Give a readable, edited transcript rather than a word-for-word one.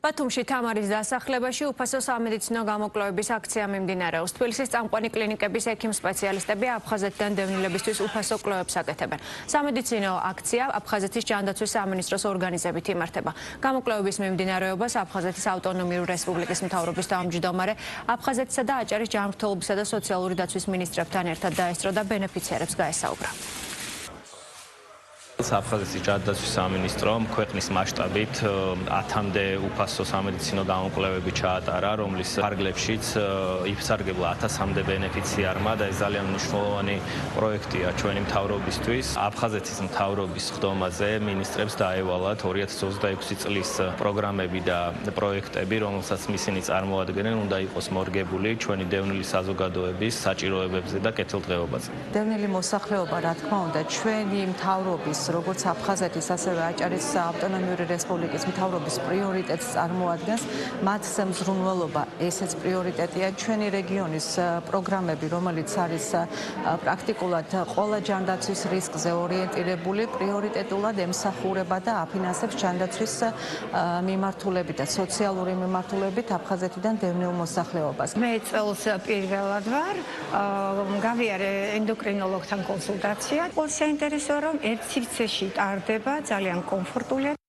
ბათუმში თამარის დასახლებაში უფასო სამედიცინო გამოკვლევების აქცია მიმდინარეობს. თბილისის წამყვანი კლინიკების ექიმ სპეციალისტები აფხაზეთიდან დევნილებისთვის უფასო კვლევებს აკეთებენ. სამედიცინო აქცია აფხაზეთის ჯანდაცვის სამინისტროს ორგანიზებით იმართება. გამოკვლევების მიმდინარეობას აფხაზეთის ავტონომიური რესპუბლიკის მთავრობის თავმჯდომარე აფხაზეთისა და აჭარის ჯანმრთელობისა და სოციალური დაცვის მინისტრებთან ერთად დაესწრო და ბენეფიციარებს გაესაუბრა. აფხაზეთის ჯანდაცვის სამინისტრომ ქვეყნის მასშტაბით 10-მდე უფასო სამედიცინო გამოკვლევები ჩაატარა, რომლის ფარგლებშიც იფსარგებლა 1000-მდე ბენეფიციარმა და ეს ძალიან მნიშვნელოვანი პროექტია ჩვენი მთავრობისთვის. აფხაზეთის მთავრობის ხდომაზე მინისტრებს დაევალათ 2026 წლის პროგრამები და პროექტები, რომელსაც ისინი წარმოადგენენ, უნდა იყოს მორგებული ჩვენი დევნილი საზოგადოების საჭიროებებზე და კეთილდღეობაზე. დევნილი მოსახლეობა, რა თქმა უნდა, ჩვენი მთავრობის როგორც აფხაზეთის, ასევე აჭარის ავტონომიური რესპუბლიკის მთავრობის პრიორიტეტს წარმოადგენს. მათზე მზრუნველობა ესეც პრიორიტეტია. ჩვენი რეგიონის პროგრამები, რომელიც არის პრაქტიკულად ყველა ჯანდაცვის რისკზე ორიენტირებული, პრიორიტეტულად ემსახურება და აფინანსებს ჯანდაცვის მიმართულებით და სოციალური მიმართულებით აფხაზეთიდან დევნილ მოსახლეობას. მე წელს პირველად ვარ, გავიარე ენდოკრინოლოგთან კონსულტაცია. ყველს საინტერესოა, რომ ერთ სივრცეში ტარდება, ძალიან კომფორტულია.